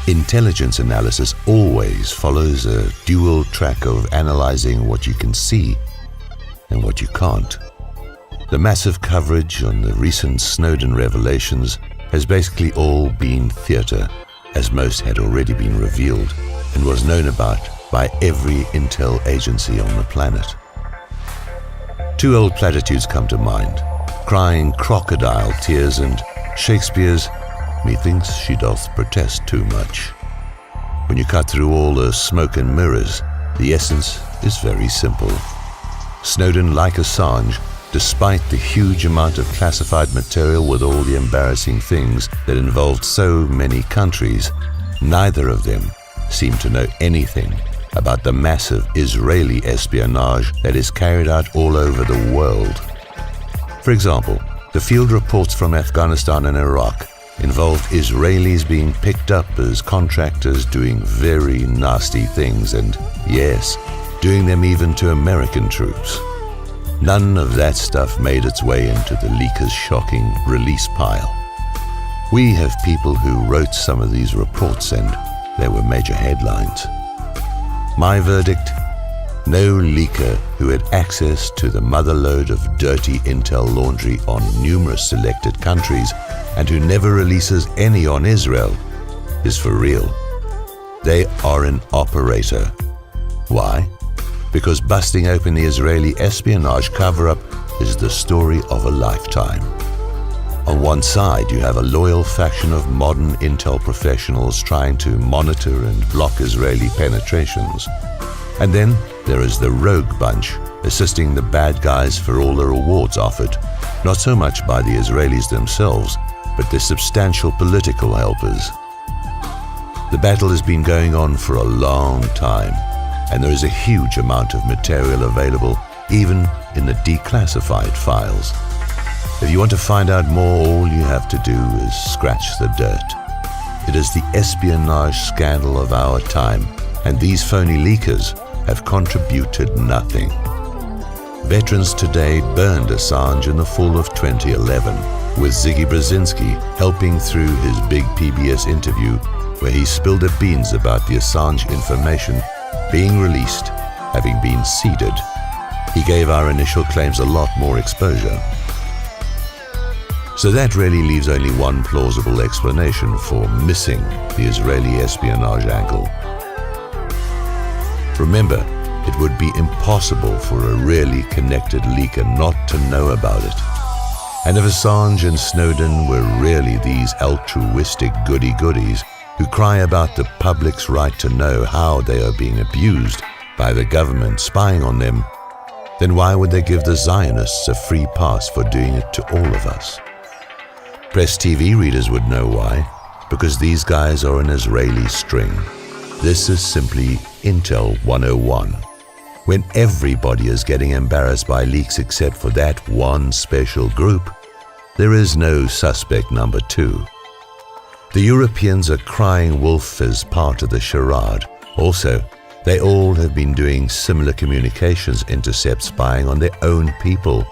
Intelligence analysis always follows a dual track of analyzing what you can see and what you can't. The massive coverage on the recent Snowden revelations has basically all been theater, as most had already been revealed and was known about by every intel agency on the planet. Two old platitudes come to mind: crying crocodile tears and Shakespeare's "Methinks she doth protest too much." When you cut through all the smoke and mirrors, the essence is very simple. Snowden, like Assange, despite the huge amount of classified material with all the embarrassing things that involved so many countries, neither of them seem to know anything about the massive Israeli espionage that is carried out all over the world. For example, the field reports from Afghanistan and Iraq involved Israelis being picked up as contractors doing very nasty things, and yes, doing them even to American troops. None of that stuff made its way into the leakers' shocking release pile. We have people who wrote some of these reports, and they were major headlines. My verdict: no leaker who had access to the motherlode of dirty intel laundry on numerous selected countries and who never releases any on Israel is for real. They are an operator. Why? Because busting open the Israeli espionage cover-up is the story of a lifetime. On one side, you have a loyal faction of modern intel professionals trying to monitor and block Israeli penetrations. And then there is the rogue bunch assisting the bad guys for all the rewards offered, not so much by the Israelis themselves, but the substantial political helpers. The battle has been going on for a long time, and there is a huge amount of material available, even in the declassified files. If you want to find out more, all you have to do is scratch the dirt. It is the espionage scandal of our time, and these phony leakers have contributed nothing. Veterans today burned Assange in the fall of 2011, with Ziggy Brzezinski helping through his big PBS interview where he spilled the beans about the Assange information being released having been seeded. He gave our initial claims a lot more exposure. So that really leaves only one plausible explanation for missing the Israeli espionage angle. Remember, it would be impossible for a really connected leaker not to know about it. And if Assange and Snowden were really these altruistic goody-goodies who cry about the public's right to know how they are being abused by the government spying on them, then why would they give the Zionists a free pass for doing it to all of us? Press TV readers would know why, because these guys are an Israeli string. This is simply Intel 101. When everybody is getting embarrassed by leaks except for that one special group, there is no suspect number two. The Europeans are crying wolf as part of the charade. Also, they all have been doing similar communications intercept spying on their own people,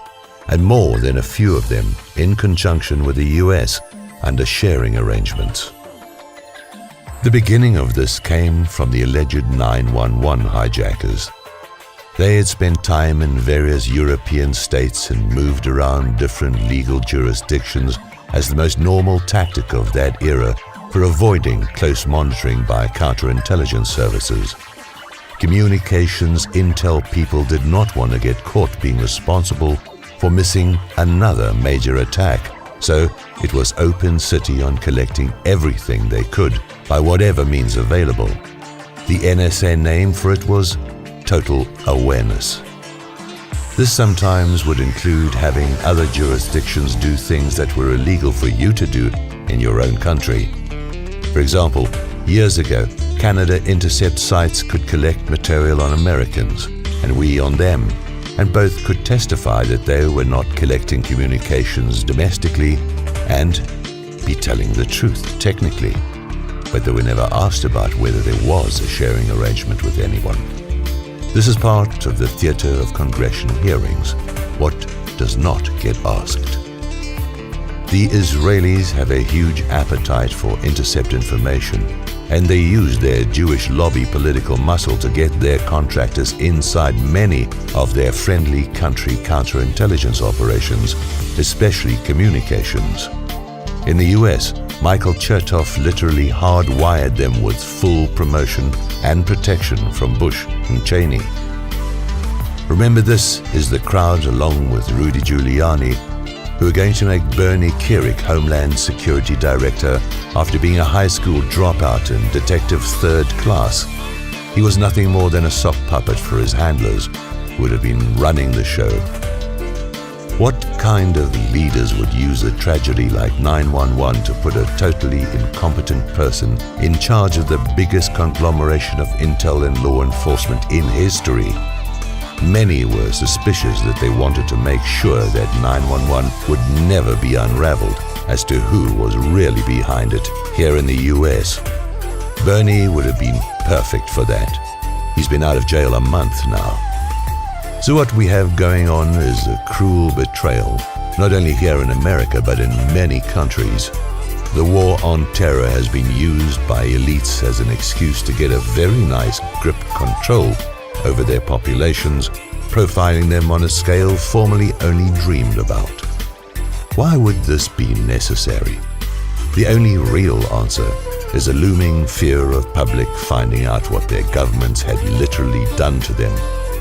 and more than a few of them in conjunction with the US under sharing arrangements. The beginning of this came from the alleged 911 hijackers. They had spent time in various European states and moved around different legal jurisdictions as the most normal tactic of that era for avoiding close monitoring by counterintelligence services. Communications intel people did not want to get caught being responsible for missing another major attack, so it was open city on collecting everything they could by whatever means available. The NSA name for it was Total Awareness. This sometimes would include having other jurisdictions do things that were illegal for you to do in your own country. For example, years ago, Canada intercept sites could collect material on Americans and we on them, and both could testify that they were not collecting communications domestically and be telling the truth technically, but they were never asked about whether there was a sharing arrangement with anyone. This is part of the theater of congressional hearings, what does not get asked. The Israelis have a huge appetite for intercept information, and they used their Jewish lobby political muscle to get their contractors inside many of their friendly country counterintelligence operations, especially communications. In the US, Michael Chertoff literally hardwired them with full promotion and protection from Bush and Cheney. Remember, this is the crowd, along with Rudy Giuliani, who are going to make Bernie Kerik Homeland Security Director after being a high school dropout and detective third class. He was nothing more than a sock puppet for his handlers, who would have been running the show. What kind of leaders would use a tragedy like 9/11 to put a totally incompetent person in charge of the biggest conglomeration of intel and law enforcement in history? Many were suspicious that they wanted to make sure that 911 would never be unraveled as to who was really behind it here in the US. Bernie would have been perfect for that. He's been out of jail a month now. So what we have going on is a cruel betrayal, not only here in America but in many countries. The war on terror has been used by elites as an excuse to get a very nice grip control over their populations, profiling them on a scale formerly only dreamed about. Why would this be necessary? The only real answer is a looming fear of public finding out what their governments had literally done to them,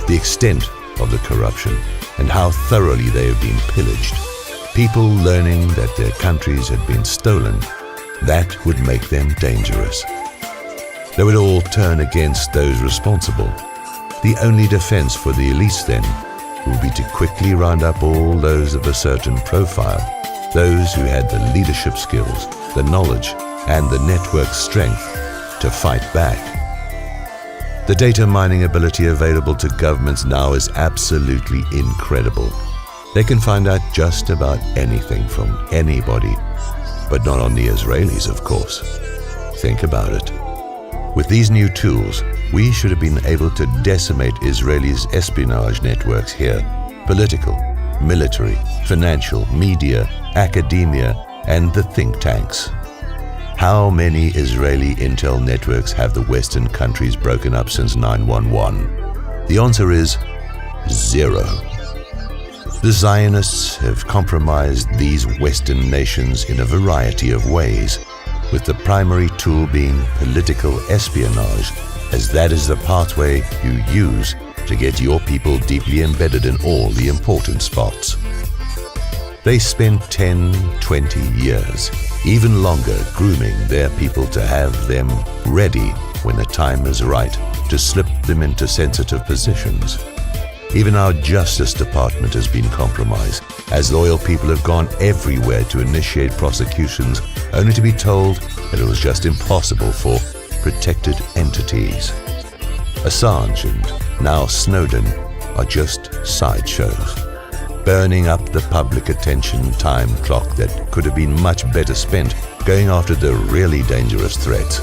the extent of the corruption, and how thoroughly they have been pillaged. People learning that their countries had been stolen, that would make them dangerous. They would all turn against those responsible. The only defense for the elites then will be to quickly round up all those of a certain profile, those who had the leadership skills, the knowledge, and the network strength to fight back. The data mining ability available to governments now is absolutely incredible. They can find out just about anything from anybody, but not on the Israelis, of course. Think about it. With these new tools, we should have been able to decimate Israelis' espionage networks here: political, military, financial, media, academia, and the think tanks. How many Israeli intel networks have the Western countries broken up since 9/11? The answer is 0. The Zionists have compromised these Western nations in a variety of ways, with the primary tool being political espionage, as that is the pathway you use to get your people deeply embedded in all the important spots. They spend 10, 20 years, even longer, grooming their people to have them ready when the time is right to slip them into sensitive positions. Even our Justice Department has been compromised, as loyal people have gone everywhere to initiate prosecutions, only to be told that it was just impossible for protected entities. Assange and now Snowden are just sideshows, burning up the public attention time clock that could have been much better spent going after the really dangerous threats.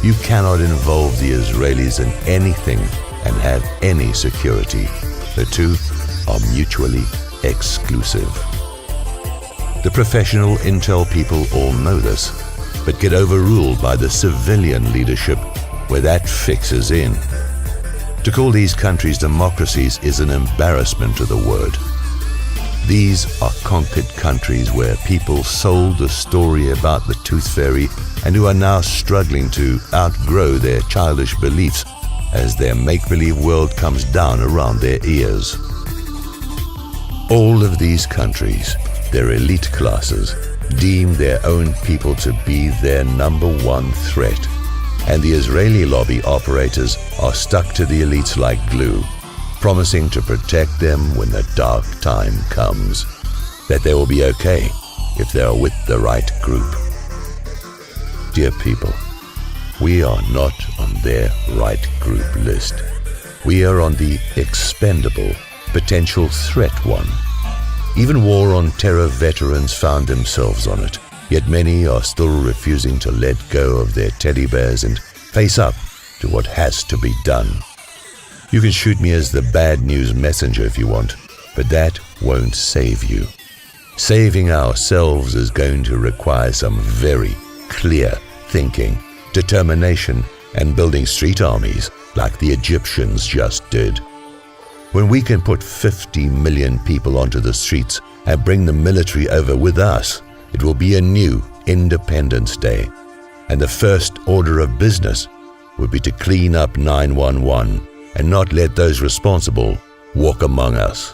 You cannot involve the Israelis in anything and have any security. The two are mutually exclusive. The professional intel people all know this, but get overruled by the civilian leadership where that fixes in. To call these countries democracies is an embarrassment to the word. These are conquered countries where people sold the story about the tooth fairy and who are now struggling to outgrow their childish beliefs as their make-believe world comes down around their ears. All of these countries, their elite classes, deem their own people to be their number one threat, and the Israeli lobby operators are stuck to the elites like glue, promising to protect them when the dark time comes, that they will be okay if they are with the right group. Dear people, we are not on their right group list. We are on the expendable, potential threat one. Even war on terror veterans found themselves on it, yet many are still refusing to let go of their teddy bears and face up to what has to be done. You can shoot me as the bad news messenger if you want, but that won't save you. Saving ourselves is going to require some very clear thinking determination, and building street armies like the Egyptians just did. When we can put 50 million people onto the streets and bring the military over with us, it will be a new Independence Day, and the first order of business would be to clean up 911 and not let those responsible walk among us.